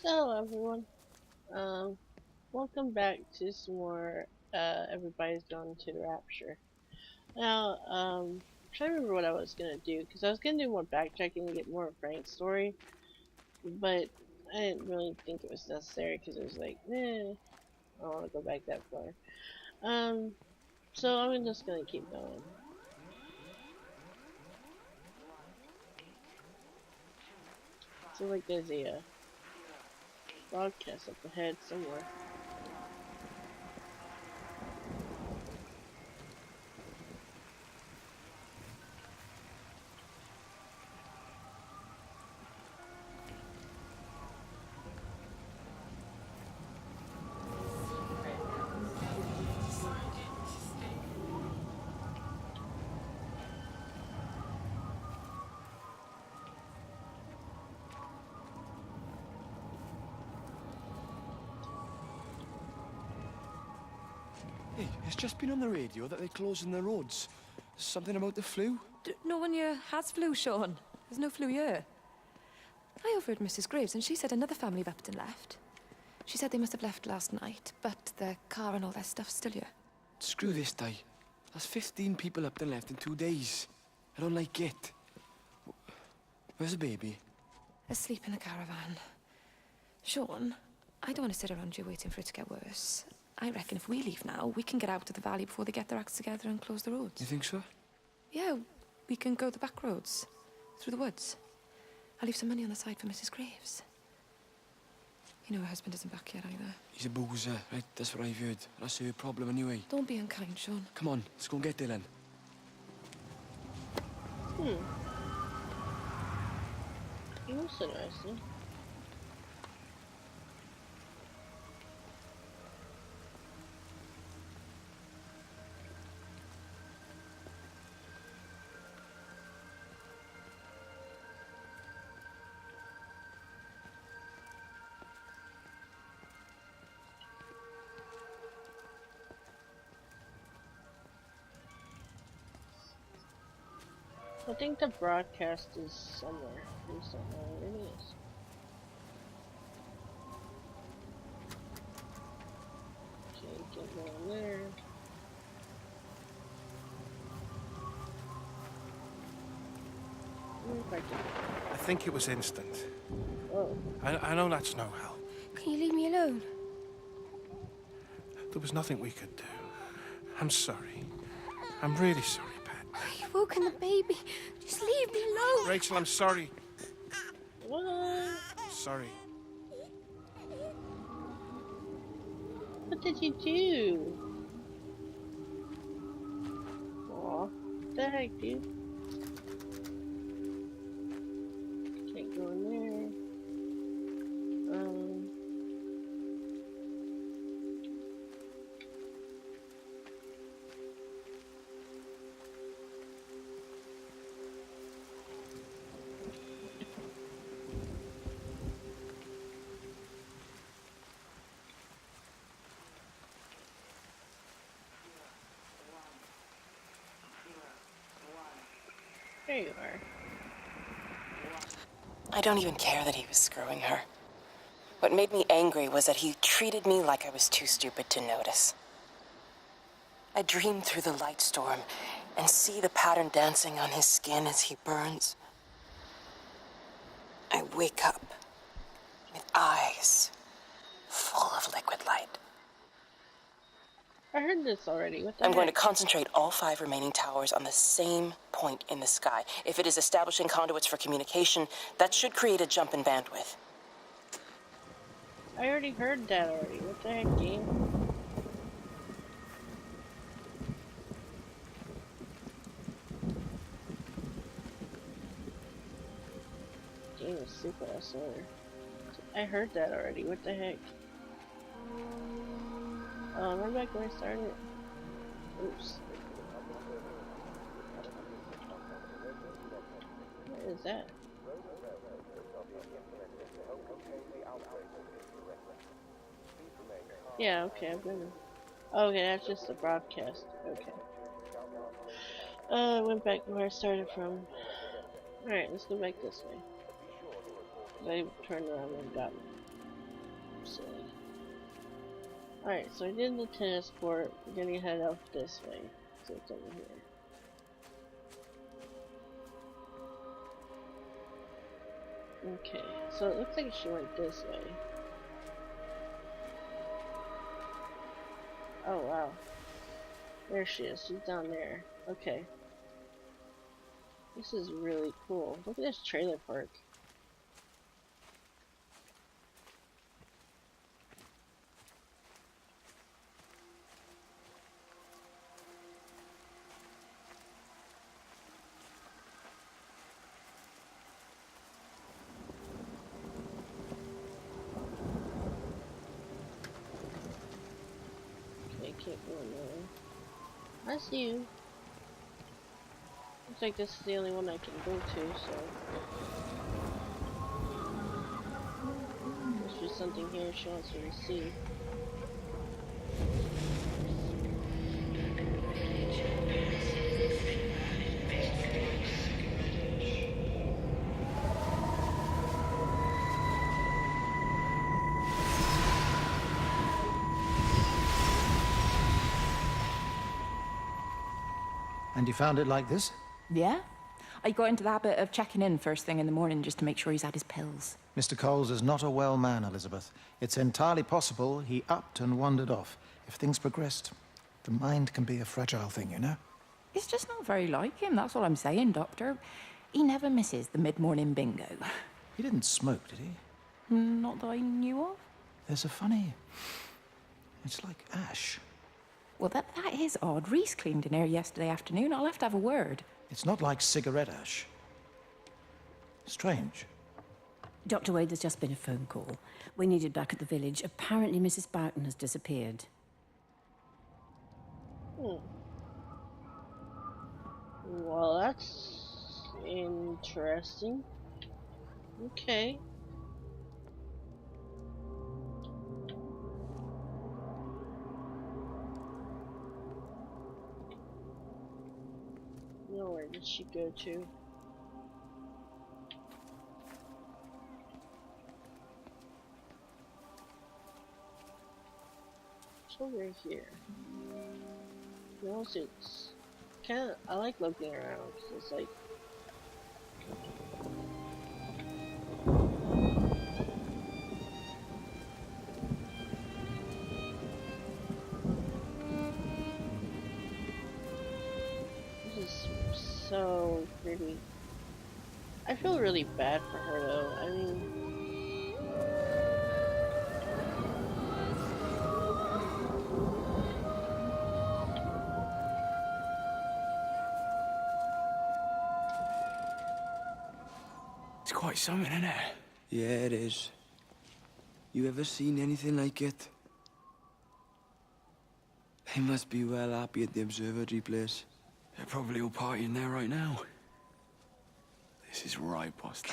Hello everyone. Um, Welcome back to some more Everybody's Going to the Rapture. Now, I'm trying to remember what I was gonna do because I was gonna do more backtracking to get more of Frank's story, but I didn't really think it was necessary because it was like, I don't want to go back that far. Um, so I'm just gonna keep going. So like there's a broadcast up ahead somewhere. Hey, it's just been on the radio that they're closing the roads. Something about the flu? No one here has flu, Sean. There's no flu here. I overheard Mrs. Graves, and she said another family of Upton left. She said they must have left last night, but their car and all their stuff's still here. Screw this, Di. That's 15 people up and left in 2 days. I don't like it. Where's the baby? Asleep in the caravan. Sean, I don't want to sit around here waiting for it to get worse. I reckon if we leave now, we can get out of the valley before they get their acts together and close the roads. You think so? Yeah, we can go the back roads, through the woods. I'll leave some money on the side for Mrs. Graves. You know her husband isn't back yet either. He's a boozer, right? That's what I've heard. That's her problem anyway. Don't be unkind, Sean. Come on, let's go and get Dylan. That's interesting. I think the broadcast is somewhere. I just don't know where it is. Okay, get going there. Where if I I think it was instant. Oh, I know that's no help. Can you leave me alone? There was nothing we could do. I'm sorry. I'm really sorry, Pat. You've woken the baby. Just leave me alone. Rachel, I'm sorry. what? Sorry. What did you do? Aw, what the heck, dude? Can't go in there. There you are. I don't even care that he was screwing her. What made me angry was that he treated me like I was too stupid to notice. I dream through the light storm and see the pattern dancing on his skin as he burns. I wake up with eyes full of liquid light. I heard this already. What the I'm going to heck? concentrate all 5 remaining towers on the same point in the sky. If it is establishing conduits for communication, that should create a jump in bandwidth. I already heard that already. What the heck, game? Game is super, I swear. I heard that already. What the heck? Am I back where I started? Oops. What is that? Yeah, okay, I've been. Okay, that's just the broadcast. Okay. I went back where I started from. Alright, let's go back this way. I turned around and got this way. Alright, so I did the tennis court. We're gonna head up this way. So it's over here. Okay, so it looks like she went this way. Oh wow. There she is. She's down there. Okay. This is really cool. Look at this trailer park. Okay, can't go in there. I see you. Looks like this is the only one I can go to, so. There's just something here she wants me to see. And you found it like this? Yeah. I got into the habit of checking in first thing in the morning just to make sure he's had his pills. Mr. Coles is not a well man, Elizabeth. It's entirely possible he upped and wandered off. If things progressed, the mind can be a fragile thing, you know? It's just not very like him, that's all I'm saying, Doctor. He never misses the mid-morning bingo. He didn't smoke, did he? Not that I knew of. There's a funny... It's like ash. Well, that is odd. Reese cleaned in here yesterday afternoon. I'll have to have a word. It's not like cigarette ash. Strange. Dr. Wade, there's just been a phone call. We needed back at the village. Apparently Mrs. Boughton has disappeared. Well, that's interesting. Okay. Now where did she go to? It's over here. Notice it's kind of, I like looking around because it's like this is so pretty. I feel really bad for her though. I mean, It's quite something, isn't it? Yeah, it is. You ever seen anything like it? They must be well happy at the observatory place. They're probably all partying there right now. This is right, boss.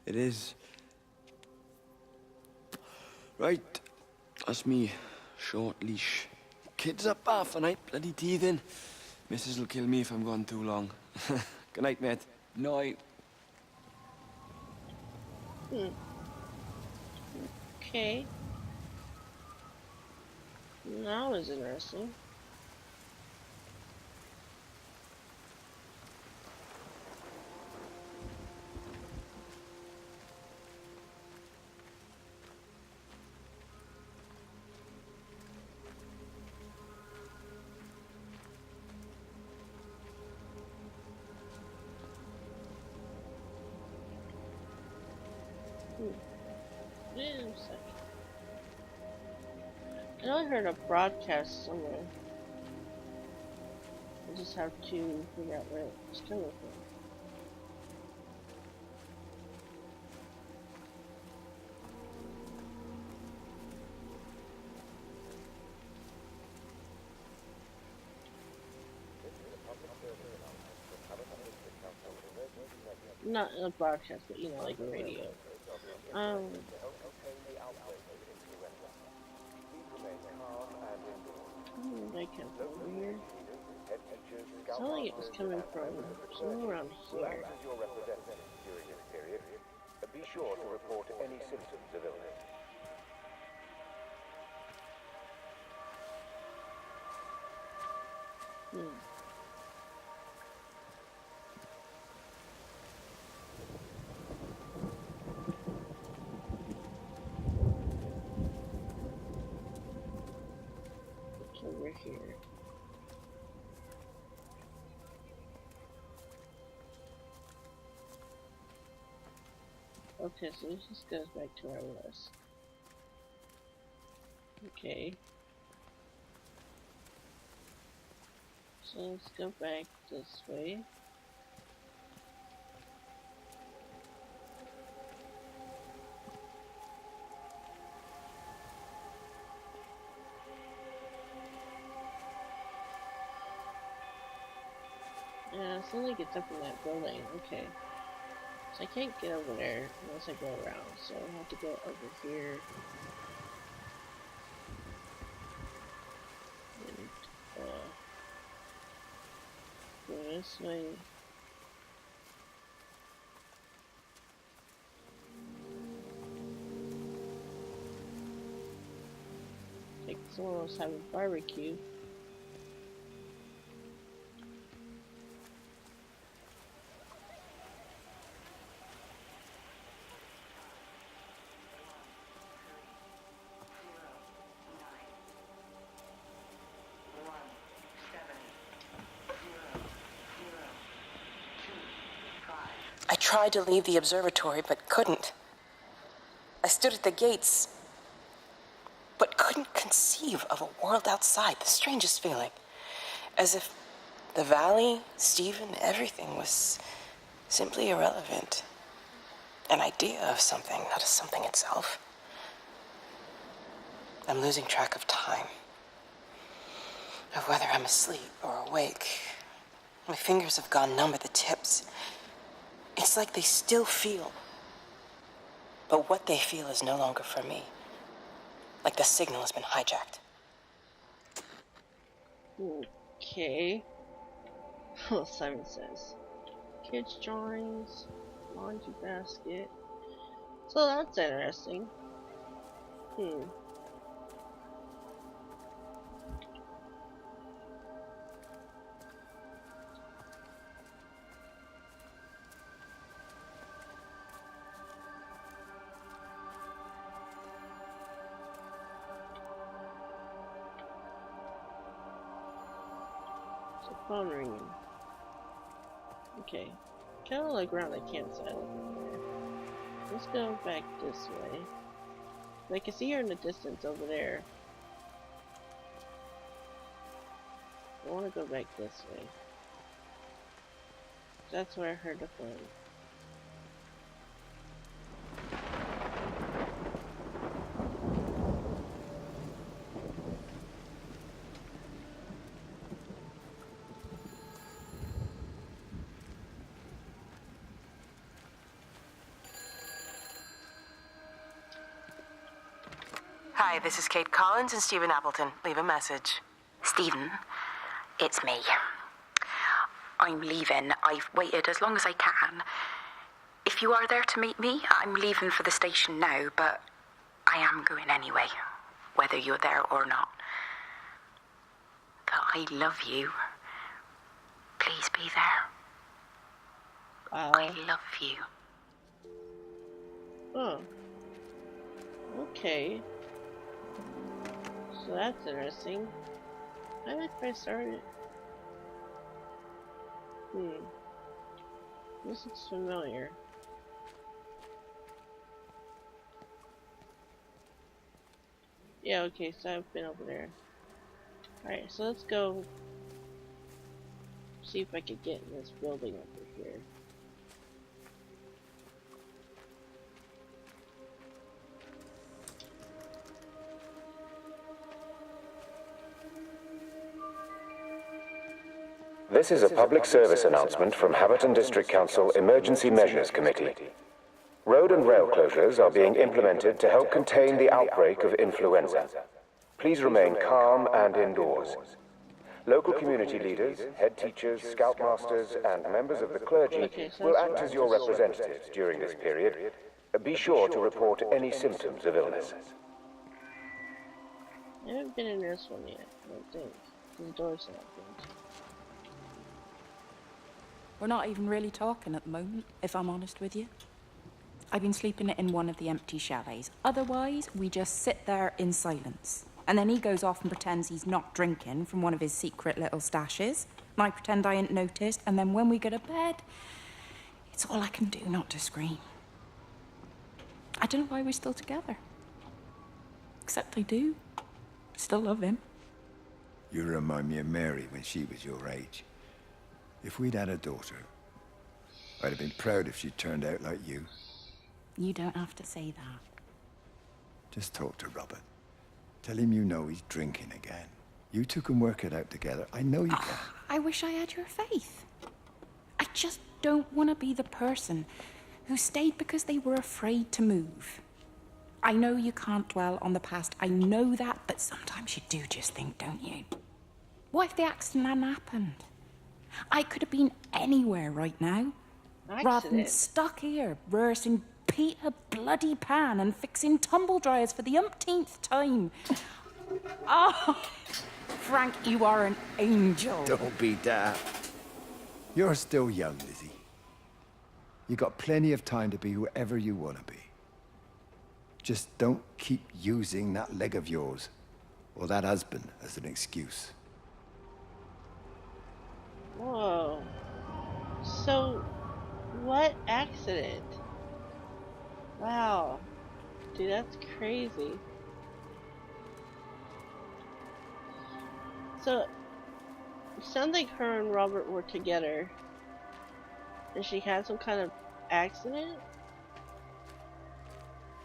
It is. Right, that's me. Short leash. Kids up half a night, bloody teething. Missus will kill me if I'm gone too long. Good night, mate. Night. okay. That was interesting. Wait a second. I know I heard a broadcast somewhere. I just have to figure out where it's coming from. Not a broadcast, but you know, like a radio. I can't over here. It sounded like it was coming from somewhere around here. Be sure to report any symptoms of illness. Okay, so this just goes back to where I was. Okay. So let's go back this way. Yeah, it sounds like it's up in that building. Okay. So I can't get over there unless I go around, so I have to go over here. And, go this way. Like someone else having barbecue. I tried to leave the observatory, but couldn't. I stood at the gates, but couldn't conceive of a world outside. The strangest feeling. As if the valley, Stephen, everything was simply irrelevant. An idea of something, not as something itself. I'm losing track of time. Of whether I'm asleep or awake. My fingers have gone numb at the tips. It's like they still feel. But what they feel is no longer for me. Like the signal has been hijacked. Okay. Oh, Simon says. Kids' drawings, laundry basket. So that's interesting. So phone ringing. Okay. Kind of like around the campsite over there. Let's go back this way. I can see her in the distance over there. I want to go back this way. That's where I heard the phone. Hi, this is Kate Collins and Stephen Appleton. Leave a message. Stephen, it's me. I'm leaving. I've waited as long as I can. If you are there to meet me, I'm leaving for the station now, but I am going anyway, whether you're there or not. But I love you. Please be there. I love you. Oh. Okay. So that's interesting. I like if I started. This looks familiar. Yeah, okay, so I've been over there. Alright, so let's go see if I could get in this building over here. This is a public service announcement from Haverton District Council Emergency Measures Committee. Road and rail closures are being implemented to help contain the outbreak of influenza. Please remain calm and indoors. Local community leaders, head teachers, scoutmasters, and members of the clergy will act as your representatives during this period. Be sure to report any symptoms of illness. I haven't been in this one yet, I don't think. The door's not open. We're not even really talking at the moment, if I'm honest with you. I've been sleeping in one of the empty chalets. Otherwise, we just sit there in silence. And then he goes off and pretends he's not drinking from one of his secret little stashes. And I pretend I ain't noticed. And then when we go to bed, it's all I can do not to scream. I don't know why we're still together. Except I do. Still love him. You remind me of Mary when she was your age. If we'd had a daughter, I'd have been proud if she turned out like you. You don't have to say that. Just talk to Robert. Tell him you know he's drinking again. You two can work it out together. I know you can. I wish I had your faith. I just don't want to be the person who stayed because they were afraid to move. I know you can't dwell on the past. I know that, but sometimes you do just think, don't you? What if the accident hadn't happened? I could have been anywhere right now. Rather than stuck here, rehearsing Peter bloody Pan and fixing tumble dryers for the umpteenth time. Oh, Frank, you are an angel. Don't be daft. You're still young, Lizzie. You got plenty of time to be whoever you want to be. Just don't keep using that leg of yours or that husband as an excuse. Whoa. So, what accident? Wow. Dude, that's crazy. So, it sounds like her and Robert were together. And she had some kind of accident?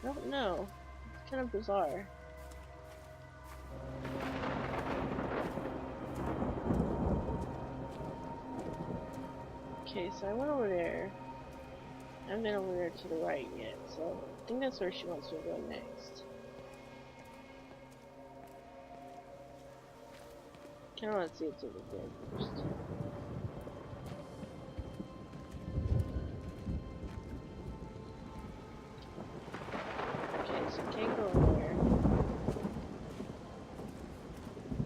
I don't know. It's kind of bizarre. Okay, so I went over there. I haven't been over there to the right yet, so I think that's where she wants me to go next. Kinda want to see what's over there first. Okay, so I can't go over there.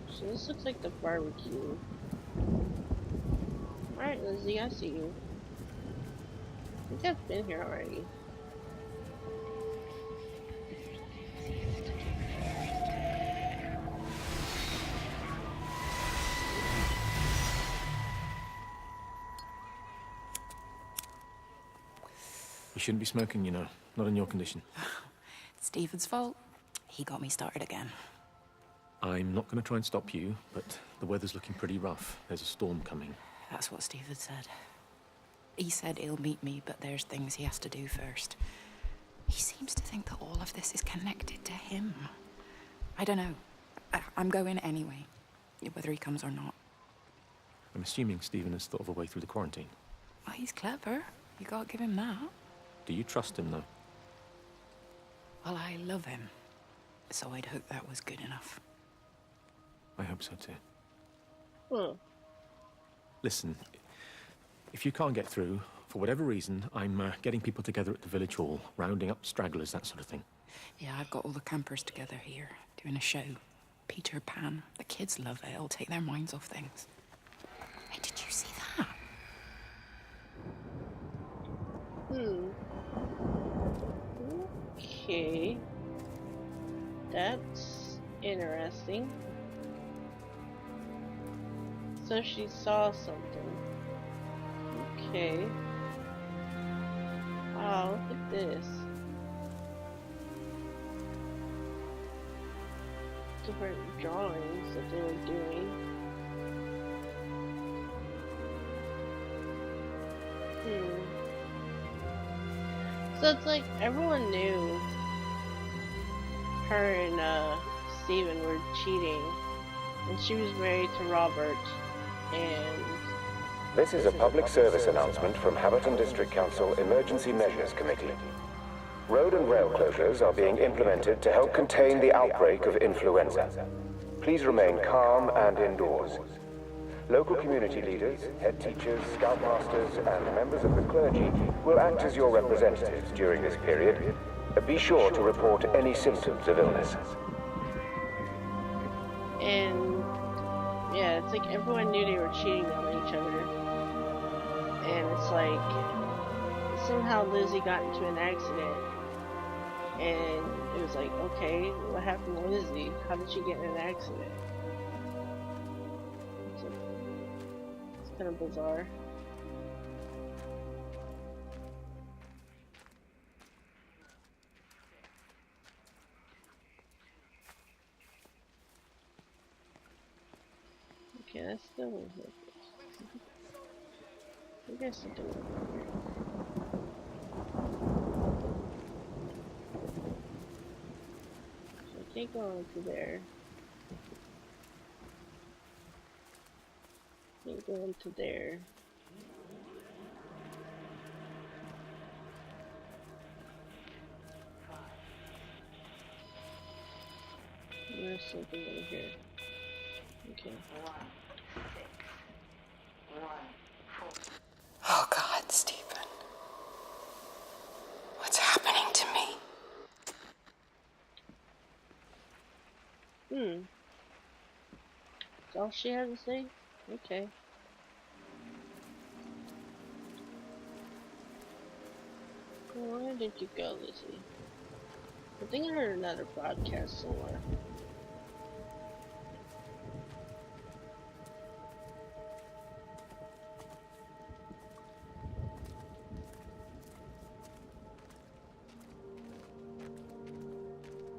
So this looks like the barbecue. Alright, Lizzie, I see you. I think I've been here already. You shouldn't be smoking, you know. Not in your condition. It's Stephen's fault. He got me started again. I'm not going to try and stop you, but the weather's looking pretty rough. There's a storm coming. That's what Stephen said. He said he'll meet me, but there's things he has to do first. He seems to think that all of this is connected to him. I don't know. I'm going anyway, whether he comes or not. I'm assuming Stephen has thought of a way through the quarantine. Well, he's clever. You gotta give him that. Do you trust him, though? Well, I love him. So I'd hope that was good enough. I hope so, too. Hmm. Listen, if you can't get through, for whatever reason, I'm getting people together at the village hall, rounding up stragglers, that sort of thing. Yeah, I've got all the campers together here, doing a show. Peter Pan. The kids love it. It'll take their minds off things. Hey, did you see that? Okay. That's interesting. So she saw something. Okay. Wow, look at this. Different drawings that they were doing. So it's like everyone knew her and Stephen were cheating, and she was married to Robert, and... This is a public service announcement from Haverton District Council Emergency Measures Committee. Road and rail closures are being implemented to help contain the outbreak of influenza. Please remain calm and indoors. Local community leaders, head teachers, scoutmasters, and members of the clergy will act as your representatives during this period. Be sure to report any symptoms of illness. And yeah, it's like everyone knew they were cheating on each other. And it's like somehow Lizzie got into an accident. And it was like, okay, what happened to Lizzie? How did she get in an accident? It's kind of bizarre. Okay, that's still one here. I guess I can look over here. So I can't go into there. Can't go into there. There's something over here. Okay. Oh God, Stephen. What's happening to me? That's all she had to say? Okay. Well, where did you go, Lizzie? I think I heard another broadcast somewhere.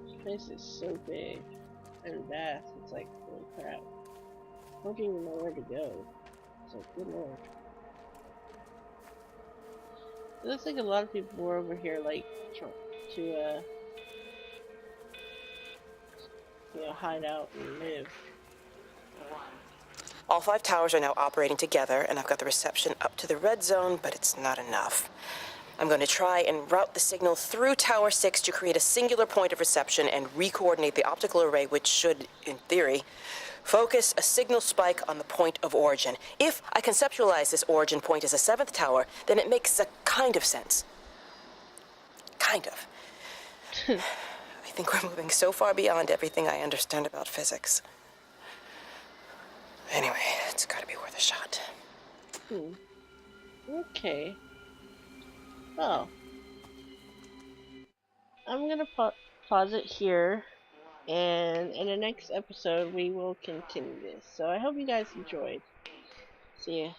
This place is so big and vast, it's like, holy crap. I don't even know where to go. It's like, good lord. It looks like a lot of people were over here, like, trying to, you know, hide out and live. All 5 towers are now operating together, and I've got the reception up to the red zone, but it's not enough. I'm going to try and route the signal through Tower 6 to create a singular point of reception and re-coordinate the optical array, which should, in theory, focus a signal spike on the point of origin. If I conceptualize this origin point as a 7th tower, then it makes a kind of sense. Kind of. I think we're moving so far beyond everything I understand about physics. Anyway, it's gotta be worth a shot. Okay. Well, I'm gonna pause it here, and in the next episode we will continue this. So I hope you guys enjoyed. See ya.